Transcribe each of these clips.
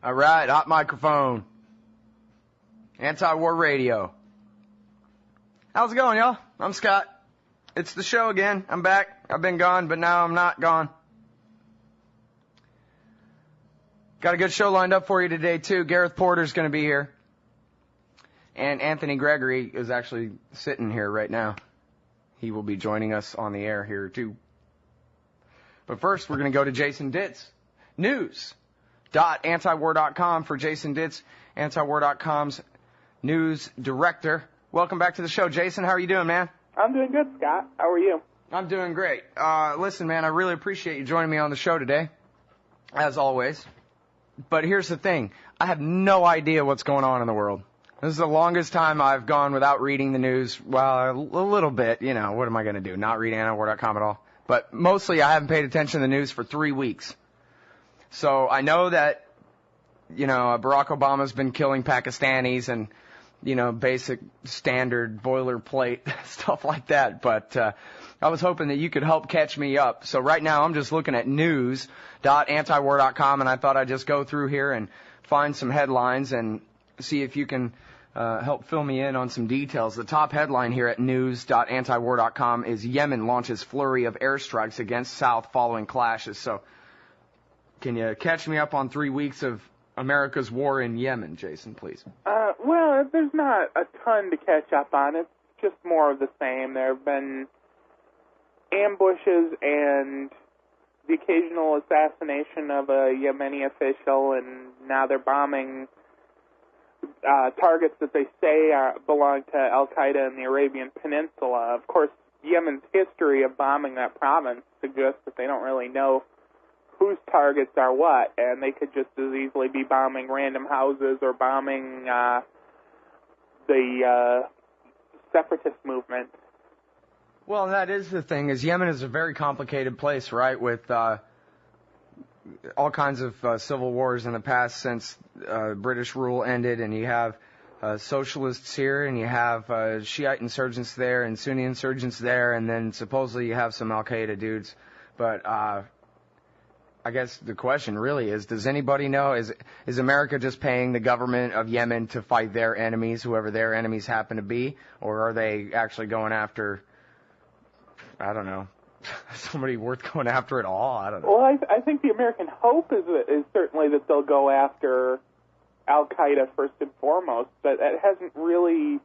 All right, hot microphone. Anti-war radio. How's it going, y'all? I'm Scott. It's the show again. I'm back. I've been gone, but now I'm not gone. Got a good show lined up for you today, too. Gareth Porter's going to be here. And Anthony Gregory is actually sitting here right now. He will be joining us on the air here, too. But first, we're going to go to Jason Ditz. News.antiwar.com for Jason Ditz, antiwar.com's news director. Welcome back to the show, Jason. How are you doing, man? I'm doing good, Scott. How are you? I'm doing great. Listen, man, I really appreciate you joining me on the show today, as always. But here's the thing. I have no idea what's going on in the world. This is the longest time I've gone without reading the news. Well, a little bit, you know, what am I going to do? Not read antiwar.com at all? But mostly I haven't paid attention to the news for 3 weeks. So I know that, you know, Barack Obama's been killing Pakistanis and, you know, basic standard boilerplate stuff like that. But I was hoping that you could help catch me up. So right now I'm just looking at news.antiwar.com, and I thought I'd just go through here and find some headlines and see if you can help fill me in on some details. The top headline here at news.antiwar.com is Yemen launches flurry of airstrikes against South following clashes. So can you catch me up on 3 weeks of America's war in Yemen, Jason, please? Well, there's not a ton to catch up on. It's just more of the same. There have been ambushes and the occasional assassination of a Yemeni official, and now they're bombing targets that they say belong to al-Qaeda in the Arabian Peninsula. Of course, Yemen's history of bombing that province suggests that they don't really know whose targets are what, and they could just as easily be bombing random houses or bombing the separatist movement. Well, that is the thing, is Yemen is a very complicated place, right, with all kinds of civil wars in the past since British rule ended, and you have socialists here, and you have Shiite insurgents there, and Sunni insurgents there, and then supposedly you have some al-Qaeda dudes. But I guess the question really is, does anybody know, is America just paying the government of Yemen to fight their enemies, whoever their enemies happen to be, or are they actually going after, I don't know, somebody worth going after at all? I don't know. Well, I think the American hope is certainly that they'll go after al-Qaeda first and foremost, but that hasn't really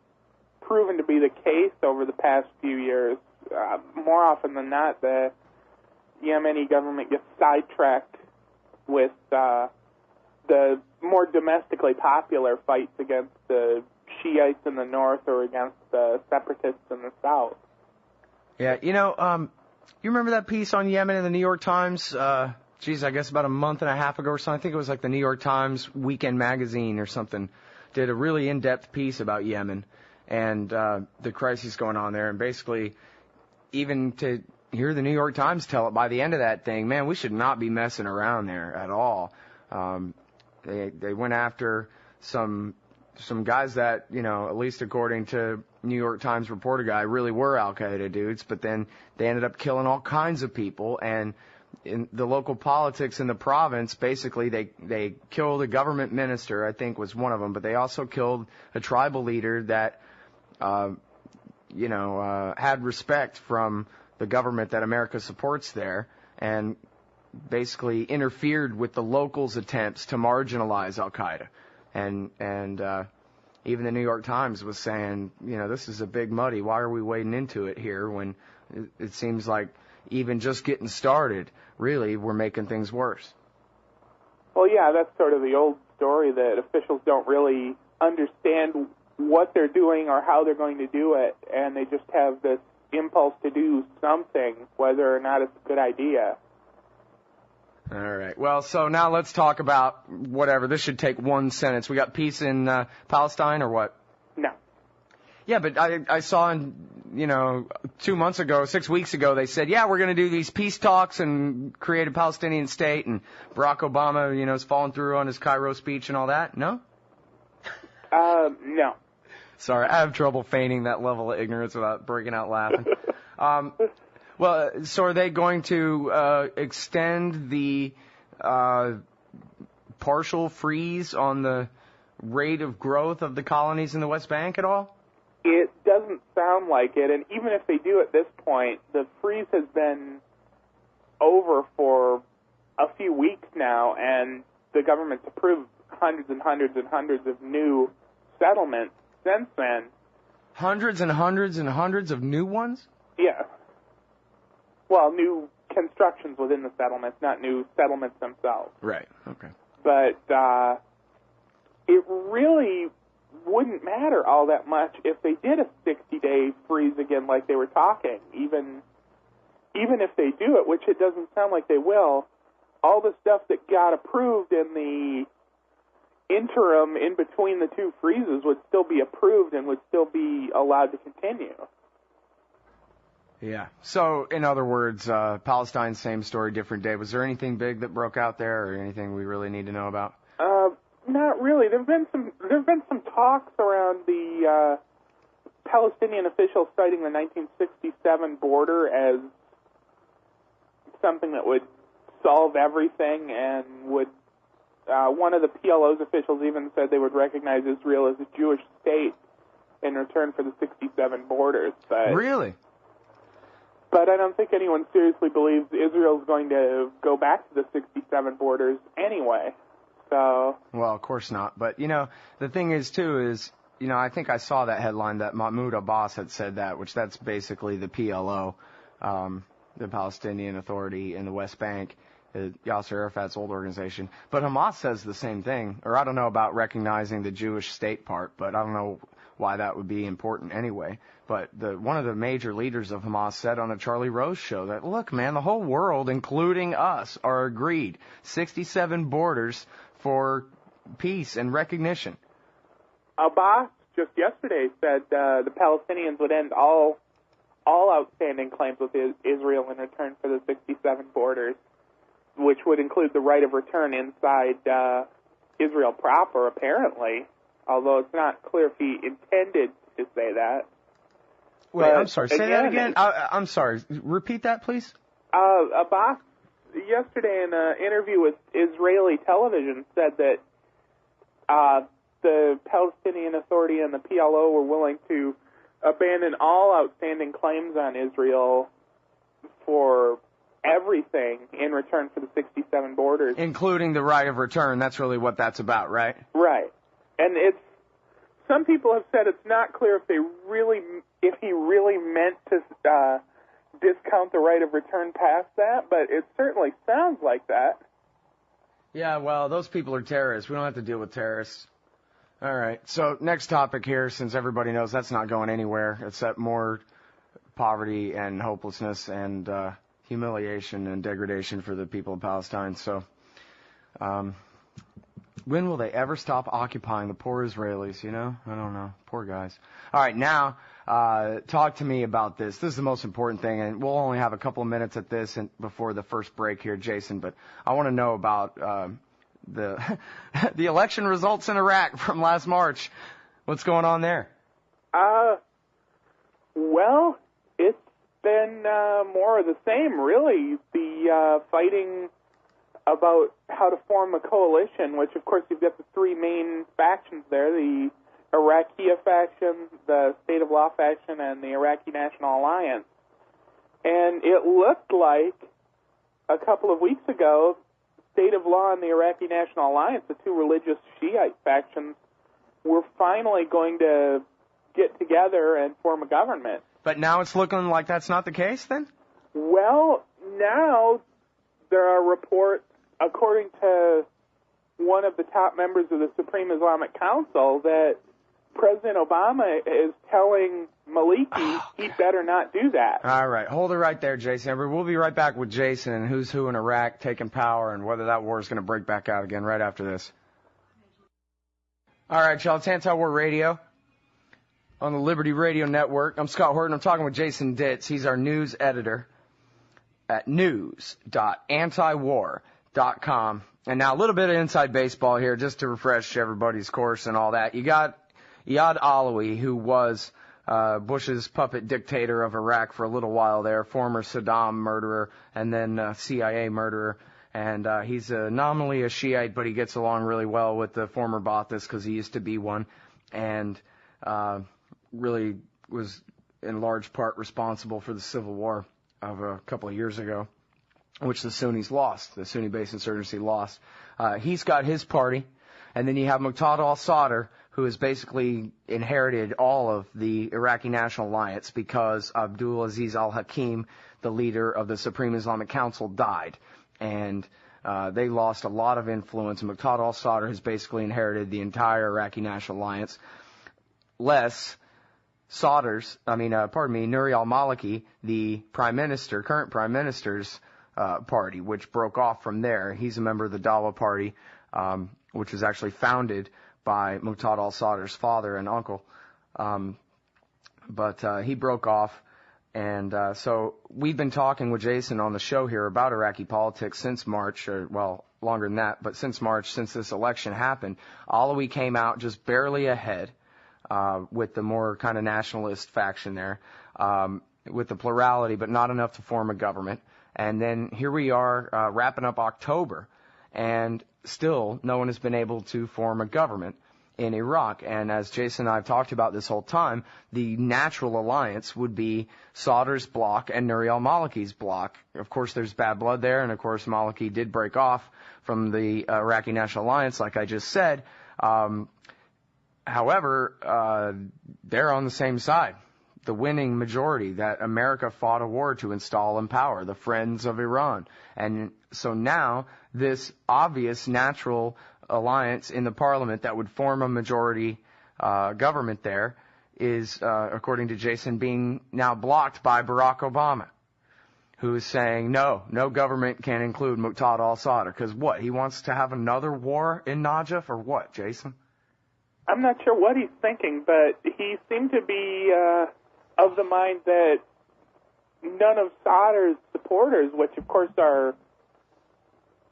proven to be the case over the past few years. More often than not, the Yemeni government gets sidetracked with the more domestically popular fights against the Shiites in the north or against the separatists in the south. Yeah, you know, you remember that piece on Yemen in the New York Times? I guess about a month and a half ago or something. I think it was like the New York Times Weekend Magazine or something did a really in-depth piece about Yemen and the crisis going on there. And basically, even to hear the New York Times tell it by the end of that thing, man, we should not be messing around there at all. They went after some guys that, you know, at least according to New York Times reporter guy, really were al-Qaeda dudes, but then they ended up killing all kinds of people, and in the local politics in the province, basically they killed a government minister, I think was one of them, but they also killed a tribal leader that, had respect from the government that America supports there, and basically interfered with the locals' attempts to marginalize al-Qaeda. And even the New York Times was saying, you know, this is a big muddy. Why are we wading into it here when it seems like even just getting started, really, we're making things worse? Well, yeah, that's sort of the old story that officials don't really understand what they're doing or how they're going to do it, and they just have this impulse to do something, whether or not it's a good idea. All right. Well, so now let's talk about whatever. This should take one sentence. We got peace in Palestine or what? No. Yeah, but I saw, 2 months ago, 6 weeks ago, they said, yeah, we're going to do these peace talks and create a Palestinian state, and Barack Obama, is falling through on his Cairo speech and all that. No? No. Sorry, I have trouble feigning that level of ignorance without breaking out laughing. Well, so are they going to extend the partial freeze on the rate of growth of the colonies in the West Bank at all? It doesn't sound like it, and even if they do at this point, the freeze has been over for a few weeks now, and the government's approved hundreds and hundreds and hundreds of new settlements since then. Hundreds and hundreds and hundreds of new ones? Yeah. Well, new constructions within the settlements, not new settlements themselves. Right, okay. But it really wouldn't matter all that much if they did a 60-day freeze again like they were talking. Even if they do it, which it doesn't sound like they will, all the stuff that got approved in the interim in between the two freezes would still be approved and would still be allowed to continue. Yeah. So, in other words, Palestine, same story, different day. Was there anything big that broke out there, or anything we really need to know about? Not really. There've been some talks around the Palestinian officials citing the 1967 border as something that would solve everything, and would one of the PLO's officials even said they would recognize Israel as a Jewish state in return for the 67 borders. But, really? But I don't think anyone seriously believes Israel's going to go back to the 67 borders anyway. So. Well, of course not. But, the thing is, too, is, I think I saw that headline that Mahmoud Abbas had said that, which that's basically the PLO, the Palestinian Authority in the West Bank, Yasser Arafat's old organization. But Hamas says the same thing, or I don't know about recognizing the Jewish state part, but I don't know why that would be important anyway. But one of the major leaders of Hamas said on a Charlie Rose show that, look, man, the whole world, including us, are agreed. 67 borders for peace and recognition. Abbas just yesterday said the Palestinians would end all outstanding claims with Israel in return for the 67 borders, which would include the right of return inside Israel proper, apparently, although it's not clear if he intended to say that. Wait, I'm sorry. Say that again. I'm sorry. Repeat that, please. Abbas, yesterday in an interview with Israeli television, said that the Palestinian Authority and the PLO were willing to abandon all outstanding claims on Israel for everything in return for the 67 borders. Including the right of return. That's really what that's about, right? Right. And some people have said it's not clear if he really meant to discount the right of return past that, but it certainly sounds like that. Yeah, well, those people are terrorists. We don't have to deal with terrorists. All right. So next topic here, since everybody knows that's not going anywhere, except more poverty and hopelessness and humiliation and degradation for the people of Palestine. So when will they ever stop occupying the poor Israelis, I don't know. Poor guys. All right, now talk to me about this. This is the most important thing, and we'll only have a couple of minutes at this before the first break here, Jason, but I want to know about the the election results in Iraq from last March. What's going on there? Well, it's been more of the same, really. The fighting about how to form a coalition, which, of course, you've got the three main factions there, the Iraqi faction, the State of Law faction, and the Iraqi National Alliance. And it looked like a couple of weeks ago, State of Law and the Iraqi National Alliance, the two religious Shiite factions, were finally going to get together and form a government. But now it's looking like that's not the case, then? Well, now there are reports, according to one of the top members of the Supreme Islamic Council, that President Obama is telling Maliki he'd better not do that. All right. Hold it right there, Jason. We'll be right back with Jason and who's who in Iraq taking power and whether that war is going to break back out again right after this. All right, y'all. It's Anti-War Radio on the Liberty Radio Network. I'm Scott Horton. I'm talking with Jason Ditz. He's our news editor at news.antiwar.com. And now a little bit of inside baseball here just to refresh everybody's course and all that. You got Iyad Alawi, who was Bush's puppet dictator of Iraq for a little while there, former Saddam murderer and then CIA murderer. And he's nominally a Shiite, but he gets along really well with the former Ba'athist because he used to be one, and really was in large part responsible for the civil war of a couple of years ago, which the Sunnis lost. The Sunni-based insurgency lost. He's got his party, and then you have Muqtada al-Sadr, who has basically inherited all of the Iraqi National Alliance because Abdul Aziz al-Hakim, the leader of the Supreme Islamic Council, died. And they lost a lot of influence. Muqtada al-Sadr has basically inherited the entire Iraqi National Alliance. Nouri al-Maliki, the current prime minister's party, which broke off from there. He's a member of the Dawa party, which was actually founded by Muqtada al-Sadr's father and uncle. But he broke off. And so we've been talking with Jason on the show here about Iraqi politics since March, longer than that, but since March, since this election happened. Alawi came out just barely ahead with the more kind of nationalist faction there, with the plurality, but not enough to form a government. And then here we are wrapping up October, and still no one has been able to form a government in Iraq. And as Jason and I have talked about this whole time, the natural alliance would be Sadr's bloc and Nouri al-Maliki's bloc. Of course, there's bad blood there, and of course, Maliki did break off from the Iraqi National Alliance, like I just said. However, they're on the same side, the winning majority that America fought a war to install in power, the Friends of Iran. And so now this obvious natural alliance in the parliament that would form a majority government there is, according to Jason, being now blocked by Barack Obama, who is saying no government can include Muqtada al-Sadr. Because what, he wants to have another war in Najaf or what, Jason? I'm not sure what he's thinking, but he seemed to be of the mind that none of Sadr's supporters, which of course are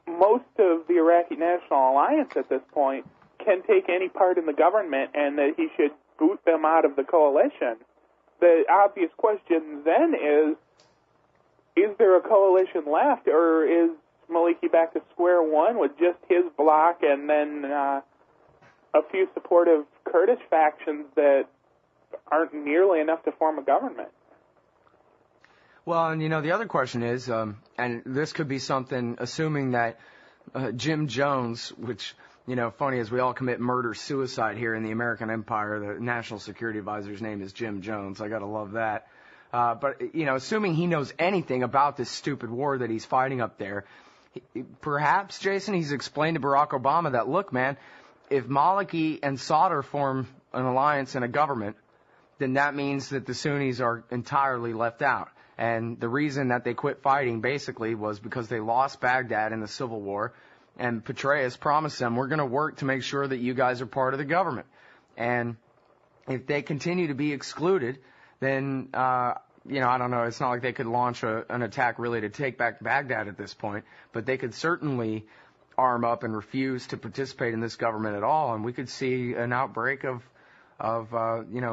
most of the Iraqi National Alliance at this point, can take any part in the government, and that he should boot them out of the coalition. The obvious question then is there a coalition left, or is Maliki back to square one with just his bloc and then a few supportive Kurdish factions that aren't nearly enough to form a government? Well, and the other question is, and this could be something, assuming that Jim Jones, which, funny as we all commit murder-suicide here in the American Empire, the National Security Advisor's name is Jim Jones. I gotta love that. But assuming he knows anything about this stupid war that he's fighting up there, perhaps, Jason, he's explained to Barack Obama that, look, man, if Maliki and Sadr form an alliance and a government, then that means that the Sunnis are entirely left out. And the reason that they quit fighting basically was because they lost Baghdad in the civil war, and Petraeus promised them, we're going to work to make sure that you guys are part of the government. And if they continue to be excluded, then, I don't know, it's not like they could launch an attack really to take back Baghdad at this point, but they could certainly arm up and refuse to participate in this government at all, and we could see an outbreak of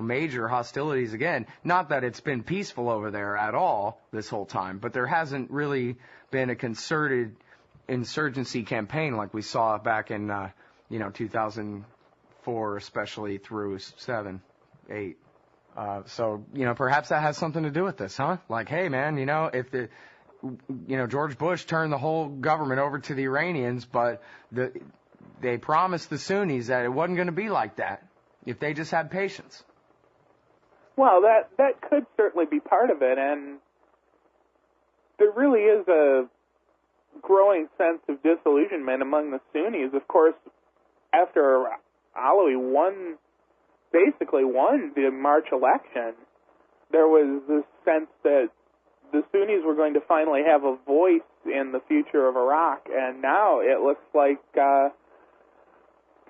major hostilities again. Not that it's been peaceful over there at all this whole time, but there hasn't really been a concerted insurgency campaign like we saw back in, 2004, especially through 7, 8. So perhaps that has something to do with this, huh? Like, hey, man, if George Bush turned the whole government over to the Iranians, but they promised the Sunnis that it wasn't going to be like that if they just had patience. Well, that could certainly be part of it, and there really is a growing sense of disillusionment among the Sunnis. Of course, after Alawi basically won the March election, there was this sense that the Sunnis were going to finally have a voice in the future of Iraq, and now it looks like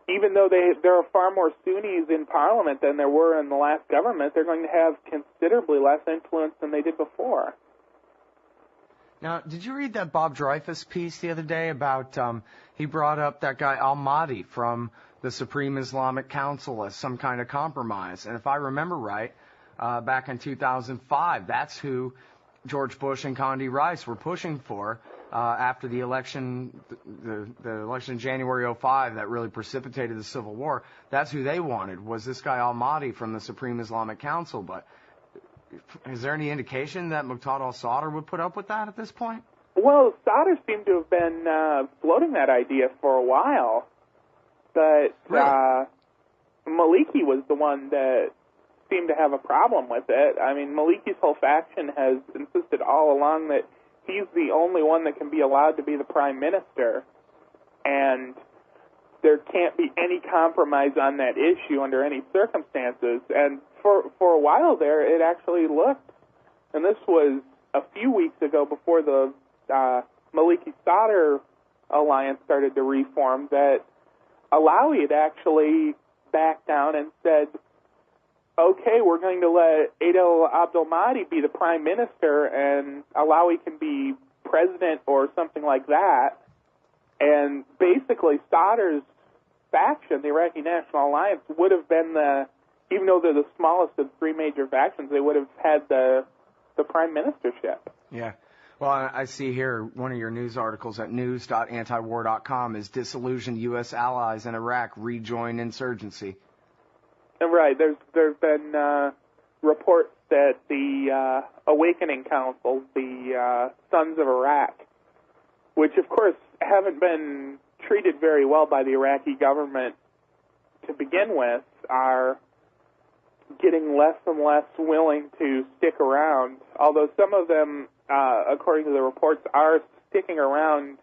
even though there are far more Sunnis in parliament than there were in the last government, they're going to have considerably less influence than they did before. Now, did you read that Bob Dreyfus piece the other day about, he brought up that guy al-Mahdi from the Supreme Islamic Council as some kind of compromise. And if I remember right, back in 2005, that's who George Bush and Condi Rice were pushing for after the election, the election in January '05 that really precipitated the Civil War. That's who they wanted, was this guy al-Mahdi from the Supreme Islamic Council. But is there any indication that Muqtada al-Sadr would put up with that at this point? Well, Sadr seemed to have been floating that idea for a while, but Really? Maliki was the one that seemed to have a problem with it. I mean, Maliki's whole faction has insisted all along that he's the only one that can be allowed to be the prime minister, and there can't be any compromise on that issue under any circumstances. And for a while there, it actually looked, and this was a few weeks ago before the Maliki-Sadr alliance started to reform, that Alawi had actually backed down and said, okay, we're going to let Adel Abdel Mahdi be the prime minister and Alawi can be president or something like that. And basically Sadr's faction, the Iraqi National Alliance, would have been even though they're the smallest of three major factions, they would have had the prime ministership. Yeah. Well, I see here one of your news articles at news.antiwar.com is disillusioned U.S. allies in Iraq rejoin insurgency. Right. There's been reports that the Awakening Council, the Sons of Iraq, which of course haven't been treated very well by the Iraqi government to begin with, are getting less and less willing to stick around, although some of them, according to the reports, are sticking around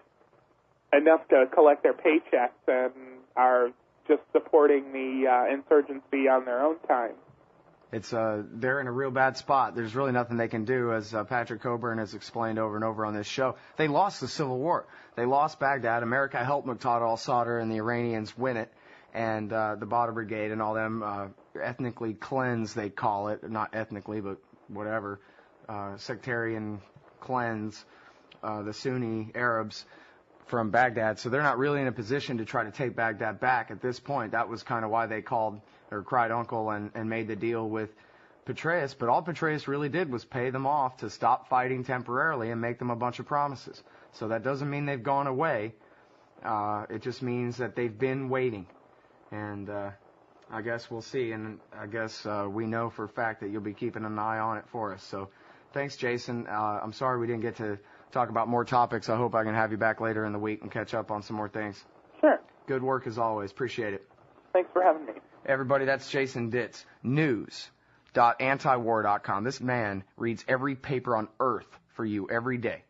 enough to collect their paychecks and are just supporting the insurgency on their own time. They're in a real bad spot. There's really nothing they can do, as Patrick Coburn has explained over and over on this show. They lost the Civil War. They lost Baghdad. America helped Muqtada al-Sadr and the Iranians win it. And the Badr Brigade and all them ethnically cleanse, they call it. Not ethnically, but whatever. Sectarian cleanse the Sunni Arabs from Baghdad. So they're not really in a position to try to take Baghdad back at this point. That was kind of why they called or cried uncle and made the deal with Petraeus. But all Petraeus really did was pay them off to stop fighting temporarily and make them a bunch of promises. So that doesn't mean they've gone away. It just means that they've been waiting. And I guess we'll see. And I guess we know for a fact that you'll be keeping an eye on it for us. So thanks, Jason. I'm sorry we didn't get to talk about more topics. I hope I can have you back later in the week and catch up on some more things. Sure. Good work as always. Appreciate it. Thanks for having me. Everybody, that's Jason Ditz. News.antiwar.com. This man reads every paper on earth for you every day.